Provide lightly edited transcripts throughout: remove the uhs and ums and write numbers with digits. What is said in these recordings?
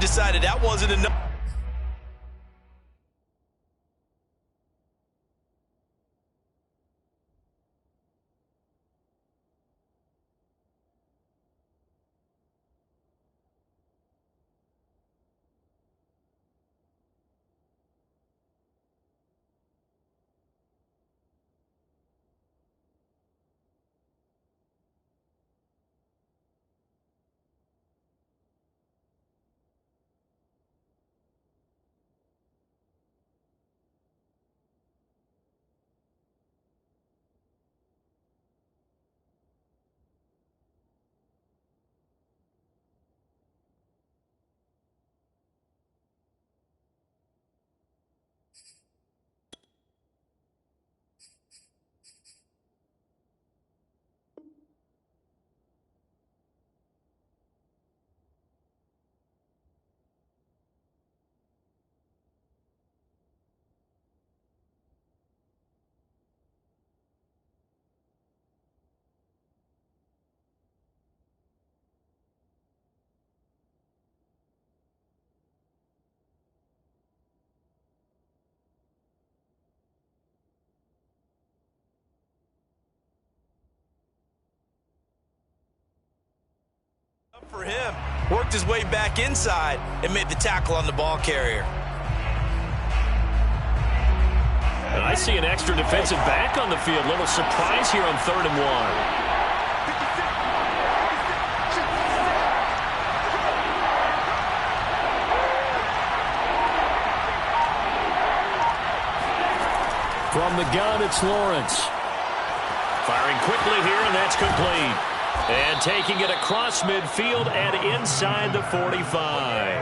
decided that wasn't enough. For him, worked his way back inside and made the tackle on the ball carrier. And I see an extra defensive back on the field. Little surprise here on 3rd and 1. From the gun, it's Lawrence. Firing quickly here, and that's complete. And taking it across midfield and inside the 45.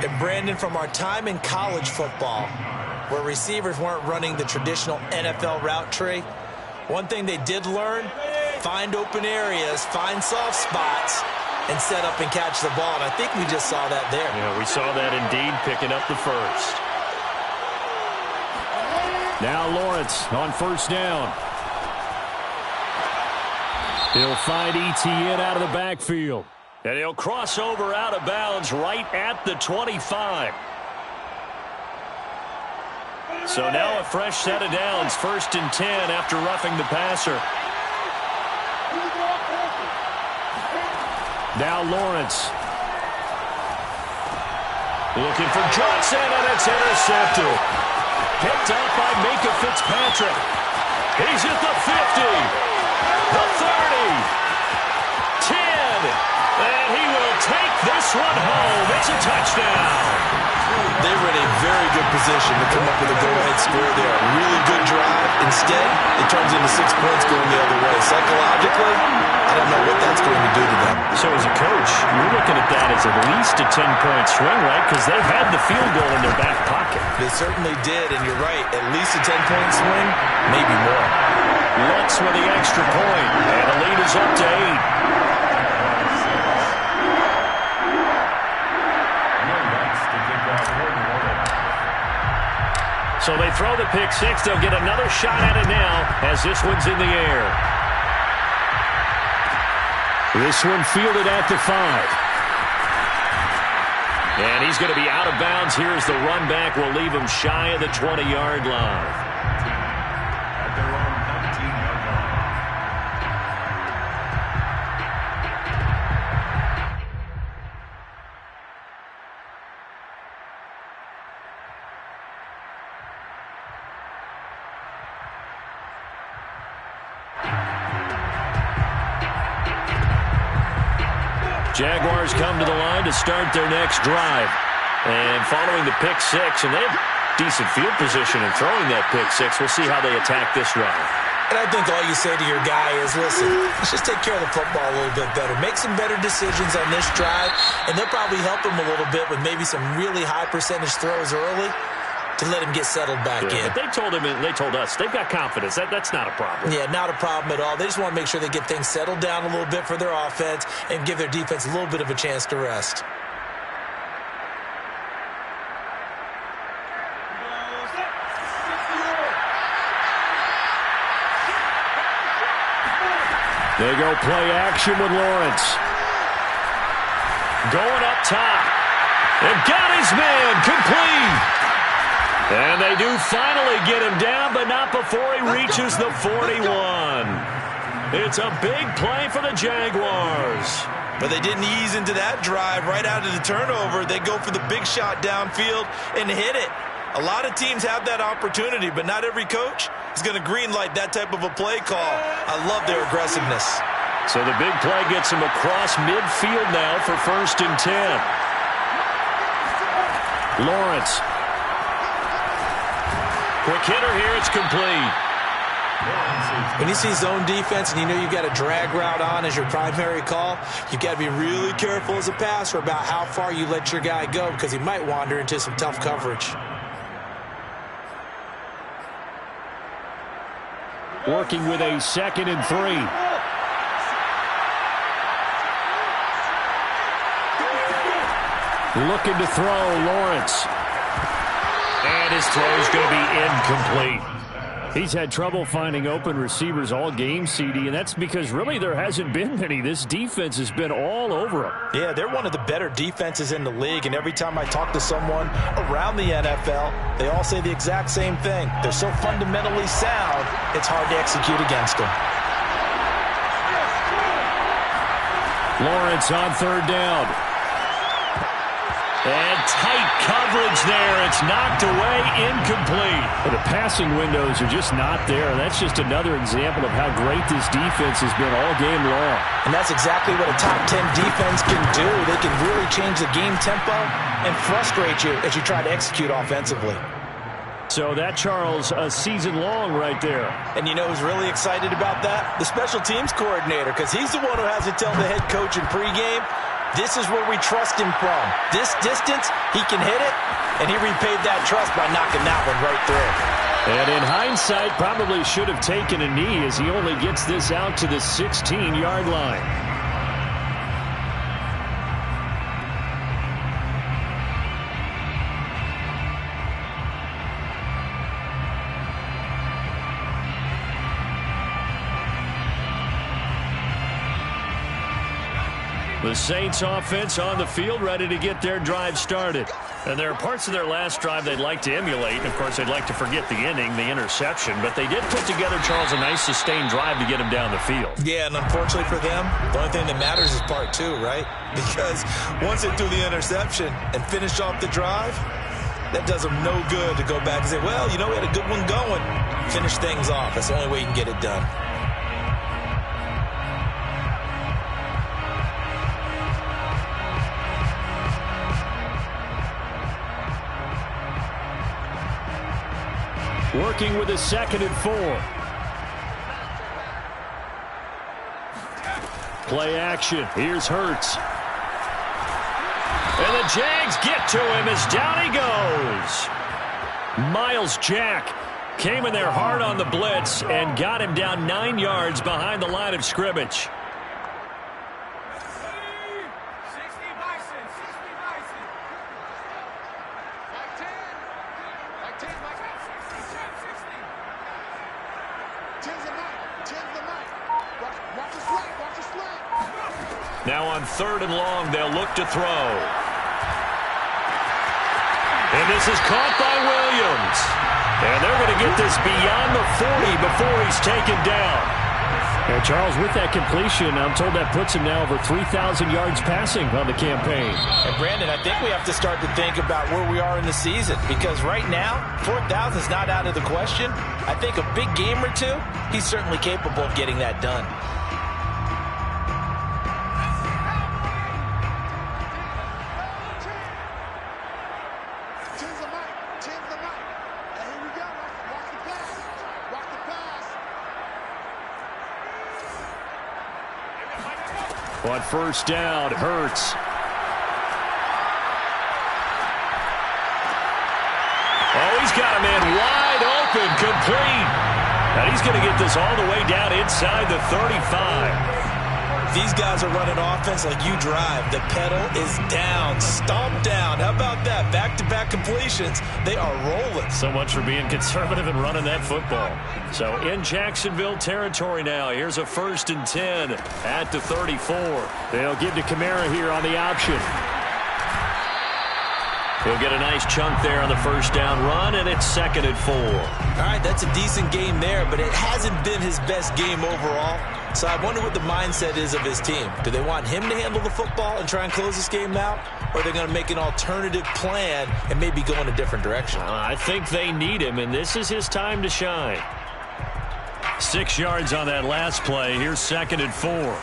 And Brandon, from our time in college football, where receivers weren't running the traditional NFL route tree, one thing they did learn, find open areas, find soft spots, and set up and catch the ball. And I think we just saw that there. Yeah, we saw that indeed, picking up the first. Now Lawrence on 1st down. He'll find Etienne out of the backfield. And he'll cross over out of bounds right at the 25. So now a fresh set of downs. 1st and 10 after roughing the passer. Now Lawrence. Looking for Johnson, and it's intercepted. Picked up by Minka Fitzpatrick. He's at the 50. The 30, 10, and he will take this one home. It's a touchdown. They were in a very good position to come up with a go-ahead score there. A really good drive. Instead, it turns into 6 points going the other way. Psychologically, I don't know what that's going to do to them. So as a coach, you're looking at that as at least a 10-point swing, right? Because they had the field goal in their back pocket. They certainly did, and you're right. At least a 10-point swing, maybe more. Lutz with the extra point, and the lead is up to 8. So they throw the pick six. They'll get another shot at it now as this one's in the air. This one fielded at the 5. And he's going to be out of bounds. Here's the run back. Will leave him shy of the 20-yard line. Jaguars come to the line to start their next drive. And following the pick six, and they have decent field position in throwing that pick six. We'll see how they attack this drive. And I think all you say to your guy is, listen, let's just take care of the football a little bit better. Make some better decisions on this drive, and they'll probably help him a little bit with maybe some really high percentage throws early to let him get settled back in. But they told him, and they told us, they've got confidence. That's not a problem. Yeah, not a problem at all. They just want to make sure they get things settled down a little bit for their offense and give their defense a little bit of a chance to rest. They go play action with Lawrence. Going up top. And got his man complete. And they do finally get him down, but not before he reaches the 41. It's a big play for the Jaguars. But they didn't ease into that drive right out of the turnover. They go for the big shot downfield and hit it. A lot of teams have that opportunity, but not every coach is going to greenlight that type of a play call. I love their aggressiveness. So the big play gets him across midfield now for 1st and 10. Lawrence. Quick hitter here. It's complete. When you see zone defense and you know you've got a drag route on as your primary call, you've got to be really careful as a passer about how far you let your guy go because he might wander into some tough coverage. Working with a 2nd and 3. Looking to throw, Lawrence. And his throw is going to be incomplete. He's had trouble finding open receivers all game, CD, and that's because really there hasn't been many. This defense has been all over him. Yeah, they're one of the better defenses in the league, and every time I talk to someone around the NFL, they all say the exact same thing. They're so fundamentally sound, it's hard to execute against them. Lawrence on 3rd down. And tight coverage there. It's knocked away, incomplete. But the passing windows are just not there. That's just another example of how great this defense has been all game long. And that's exactly what a top 10 defense can do. They can really change the game tempo and frustrate you as you try to execute offensively. So that, Charles, a season long right there. And you know who's really excited about that? The special teams coordinator, because he's the one who has to tell the head coach in pregame, this is where we trust him from. This distance, he can hit it, and he repaid that trust by knocking that one right through. And in hindsight, probably should have taken a knee as he only gets this out to the 16-yard line. The Saints offense on the field, ready to get their drive started. And there are parts of their last drive they'd like to emulate. And of course, they'd like to forget the inning, the interception. But they did put together, Charles, a nice sustained drive to get him down the field. Yeah, and unfortunately for them, the only thing that matters is part 2, right? Because once they threw the interception and finished off the drive, that does them no good to go back and say, well, you know, we had a good one going. Finish things off. That's the only way you can get it done. Working with a 2nd and 4. Play action. Here's Hurts. And the Jags get to him as down he goes. Miles Jack came in there hard on the blitz and got him down 9 yards behind the line of scrimmage. Now on 3rd and long, they'll look to throw. And this is caught by Williams. And they're going to get this beyond the 40 before he's taken down. And Charles, with that completion, I'm told that puts him now over 3,000 yards passing on the campaign. And Brandon, I think we have to start to think about where we are in the season. Because right now, 4,000 is not out of the question. I think a big game or two, he's certainly capable of getting that done. On 1st down, Hurts. Oh, he's got a man wide open, complete. And he's going to get this all the way down inside the 35. These guys are running offense like you drive. The pedal is down, stomp down. How about that? Back-to-back completions. They are rolling. So much for being conservative and running that football. So in Jacksonville territory now. Here's a 1st and 10 at the 34. They'll give to Kamara here on the option. He'll get a nice chunk there on the first down run, and it's 2nd and 4. All right, that's a decent game there, but it hasn't been his best game overall. So I wonder what the mindset is of his team. Do they want him to handle the football and try and close this game out? Or are they going to make an alternative plan and maybe go in a different direction? I think they need him, and this is his time to shine. 6 yards on that last play. Here's 2nd and 4.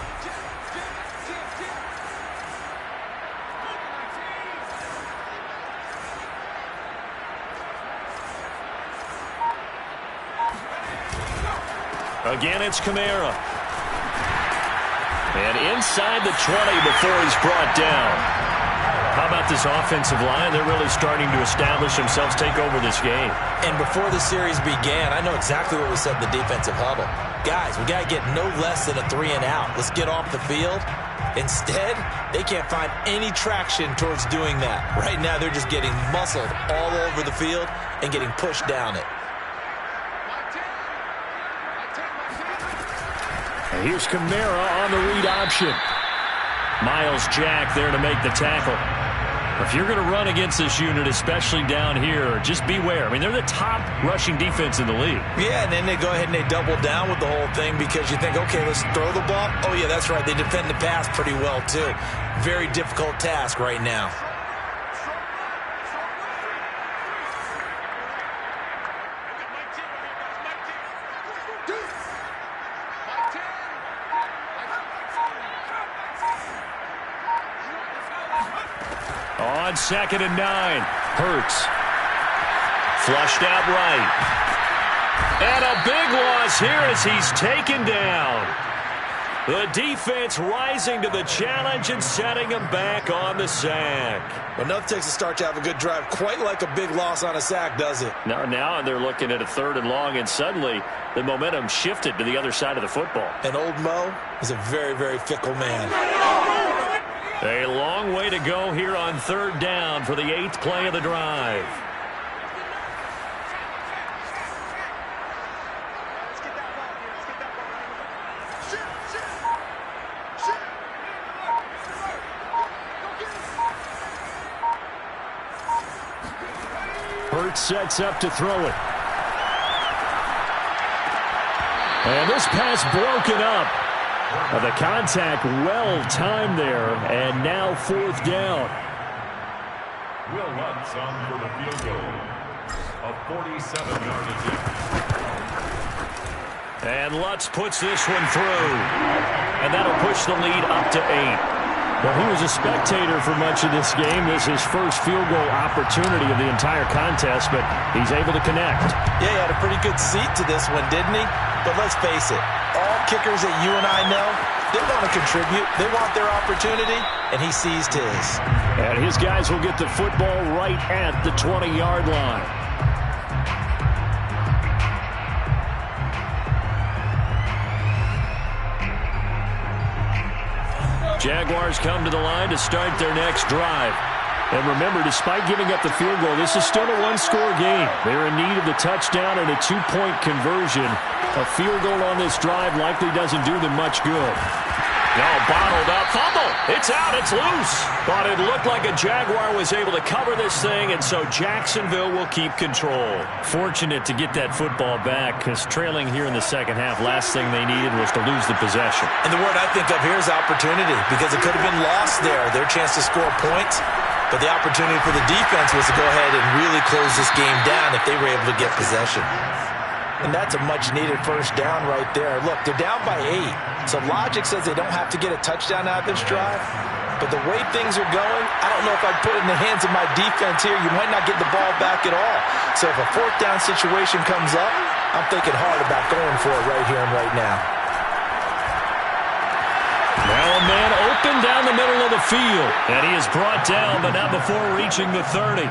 Again, it's Kamara. And inside the 20 before he's brought down. How about this offensive line? They're really starting to establish themselves, take over this game. And before the series began, I know exactly what we said in the defensive huddle. Guys, we got to get no less than a 3 and out. Let's get off the field. Instead, they can't find any traction towards doing that. Right now, they're just getting muscled all over the field and getting pushed down it. And here's Kamara on the read option. Miles Jack there to make the tackle. If you're going to run against this unit, especially down here, just beware. I mean, they're the top rushing defense in the league. Yeah, and then they go ahead and they double down with the whole thing because you think, okay, let's throw the ball. Oh, yeah, that's right. They defend the pass pretty well, too. Very difficult task right now. On 2nd and 9, Hurts. Flushed out right. And a big loss here as he's taken down. The defense rising to the challenge and setting him back on the sack. Well, nothing takes a start to have a good drive quite like a big loss on a sack, does it? Now they're looking at a 3rd and long, and suddenly the momentum shifted to the other side of the football. And old Mo is a very, very fickle man. A long way to go here on 3rd down for the 8th play of the drive. Hurts sets up to throw it. And this pass broken up. The contact well timed there, and now 4th down. Will Lutz on for the field goal. A 47-yard attempt. And Lutz puts this one through. And that'll push the lead up to 8. Well, he was a spectator for much of this game. This is his first field goal opportunity of the entire contest, but he's able to connect. Yeah, he had a pretty good seat to this one, didn't he? But let's face it, all kickers that you and I know, they want to contribute. They want their opportunity, and he seized his. And his guys will get the football right at the 20-yard line. Jaguars come to the line to start their next drive. And remember, despite giving up the field goal, this is still a one-score game. They're in need of the touchdown and a 2-point conversion. A field goal on this drive likely doesn't do them much good. Now bottled up. Fumble. It's out. It's loose. But it looked like a Jaguar was able to cover this thing, and so Jacksonville will keep control. Fortunate to get that football back, because trailing here in the second half, last thing they needed was to lose the possession. And the word I think of here is opportunity, because it could have been lost there, their chance to score points. But the opportunity for the defense was to go ahead and really close this game down if they were able to get possession. And that's a much-needed first down right there. Look, they're down by 8. So logic says they don't have to get a touchdown out of this drive. But the way things are going, I don't know if I'd put it in the hands of my defense here. You might not get the ball back at all. So if a 4th down situation comes up, I'm thinking hard about going for it right here and right now. Now a man open down the middle of the field. And he is brought down, but not before reaching the 30.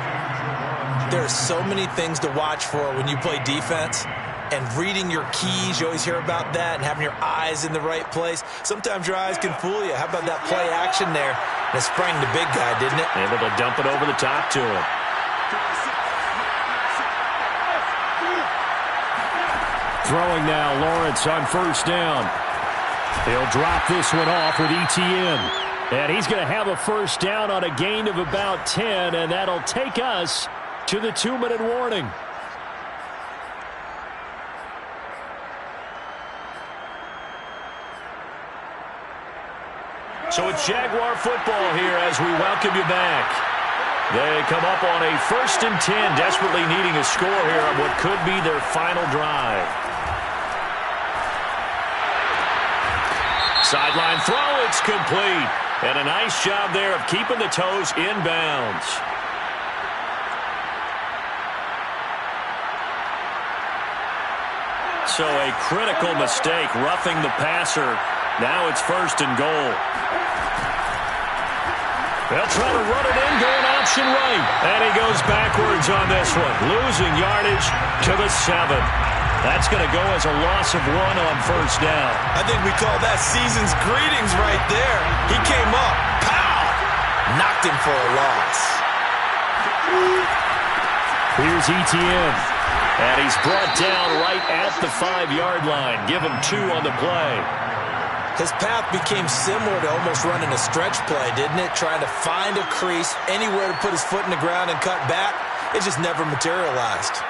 There are so many things to watch for when you play defense. And reading your keys, you always hear about that, and having your eyes in the right place. Sometimes your eyes can fool you. How about that play action there? And it sprang the big guy, didn't it? Able to dump it over the top to him. Throwing now, Lawrence on first down. They'll drop this one off with ETN. And he's going to have a first down on a gain of about 10, and that'll take us to the 2-minute warning. So it's Jaguar football here as we welcome you back. They come up on a 1st and 10, desperately needing a score here on what could be their final drive. Sideline throw, it's complete. And a nice job there of keeping the toes inbounds. So a critical mistake, roughing the passer. Now it's 1st and goal. They'll try to run it in, going option right. And he goes backwards on this one, losing yardage to the 7. That's going to go as a loss of 1 on 1st down. I think we call that season's greetings right there. He came up, pow, knocked him for a loss. Here's Etienne. And he's brought down right at the 5-yard line. Give him 2 on the play. His path became similar to almost running a stretch play, didn't it? Trying to find a crease, anywhere to put his foot in the ground and cut back. It just never materialized.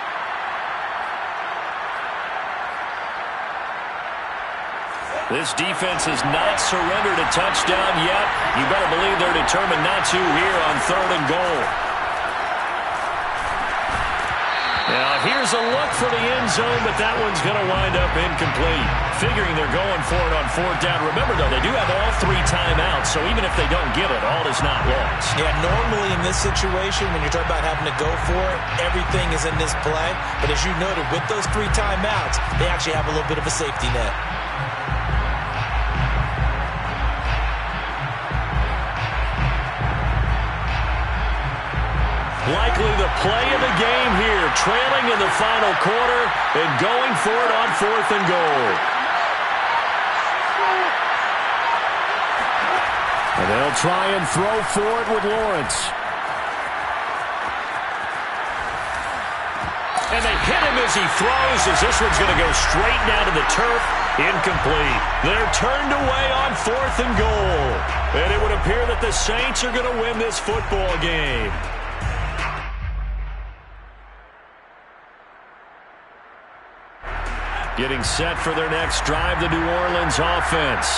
This defense has not surrendered a touchdown yet. You better believe they're determined not to here on 3rd and goal. Now here's a look for the end zone, but that one's going to wind up incomplete. Figuring they're going for it on 4th down. Remember, though, they do have all 3 timeouts, so even if they don't get it, all is not lost. Yeah, normally in this situation, when you're talking about having to go for it, everything is in this play. But as you noted, with those 3 timeouts, they actually have a little bit of a safety net. Likely the play of the game here, trailing in the final quarter and going for it on 4th and goal. And they'll try and throw for it with Lawrence. And they hit him as he throws, as this one's going to go straight down to the turf. Incomplete. They're turned away on 4th and goal. And it would appear that the Saints are going to win this football game. Getting set for their next drive, the New Orleans offense.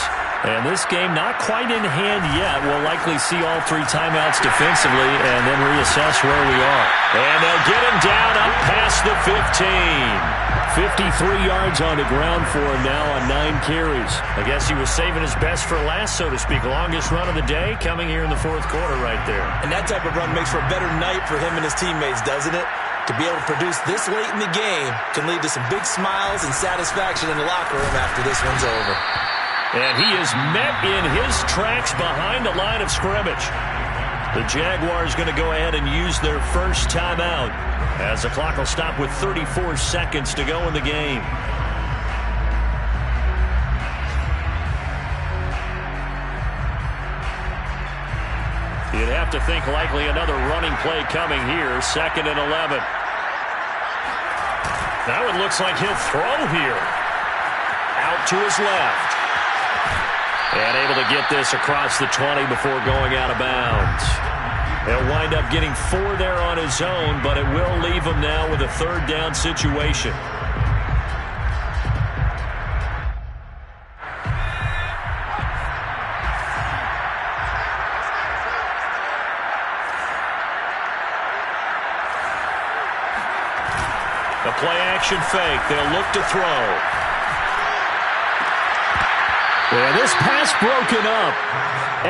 And this game not quite in hand yet. We'll likely see all 3 timeouts defensively and then reassess where we are. And they'll get him down up past the 15. 53 yards on the ground for him now on 9 carries. I guess he was saving his best for last, so to speak. Longest run of the day coming here in the 4th quarter right there. And that type of run makes for a better night for him and his teammates, doesn't it? To be able to produce this late in the game can lead to some big smiles and satisfaction in the locker room after this one's over. And he is met in his tracks behind the line of scrimmage. The Jaguars going to go ahead and use their first timeout as the clock will stop with 34 seconds to go in the game. You'd have to think likely another running play coming here, 2nd and 11. That one looks like he'll throw here. Out to his left. And able to get this across the 20 before going out of bounds. He'll wind up getting 4 there on his own, but it will leave him now with a 3rd down situation. A play-action fake. They'll look to throw. Yeah, this pass broken up.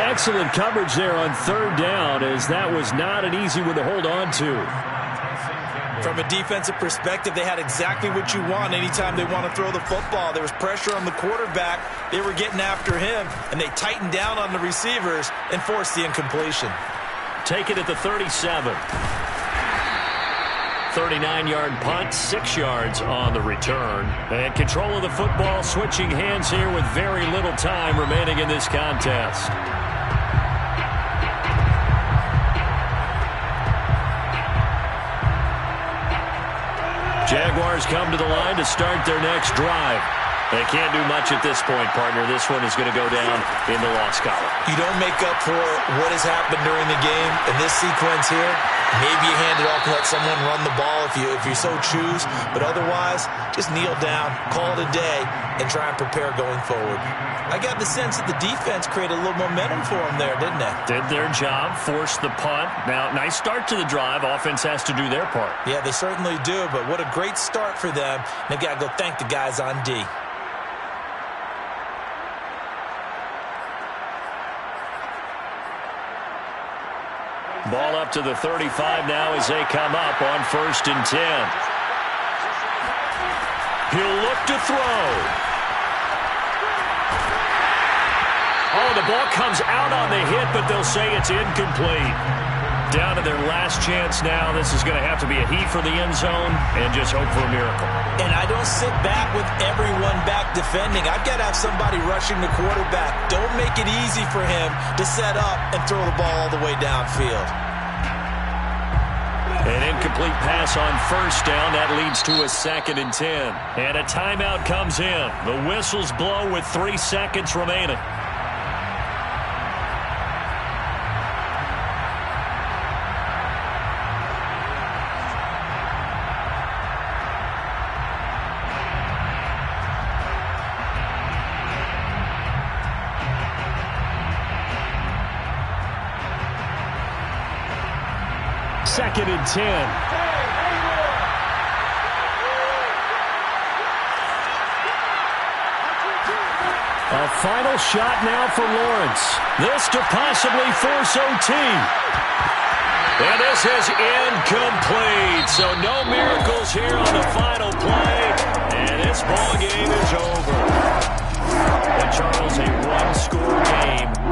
Excellent coverage there on 3rd down, as that was not an easy one to hold on to. From a defensive perspective, they had exactly what you want anytime they want to throw the football. There was pressure on the quarterback. They were getting after him, and they tightened down on the receivers and forced the incompletion. Take it at the 37. 39-yard punt, 6 yards on the return. And control of the football, switching hands here with very little time remaining in this contest. Jaguars come to the line to start their next drive. They can't do much at this point, partner. This one is going to go down in the loss column. You don't make up for what has happened during the game in this sequence here. Maybe you hand it off and let someone run the ball if you so choose. But otherwise, just kneel down, call it a day, and try and prepare going forward. I got the sense that the defense created a little momentum for them there, didn't they? Did their job, forced the punt. Now, nice start to the drive. Offense has to do their part. Yeah, they certainly do, but what a great start for them. They got to go thank the guys on D. Ball up to the 35 now as they come up on 1st and 10. He'll look to throw. Oh, the ball comes out on the hit, but they'll say it's incomplete. Down to their last chance now. This is going to have to be a heat for the end zone and just hope for a miracle. And I don't sit back with everyone back defending. I've got to have somebody rushing the quarterback. Don't make it easy for him to set up and throw the ball all the way downfield. An incomplete pass on 1st down. That leads to a 2nd and 10. And a timeout comes in. The whistles blow with 3 seconds remaining. Second and 10. A final shot now for Lawrence. This to possibly force OT. And this is incomplete. So no miracles here on the final play. And this ball game is over. And Charles, a one-score game.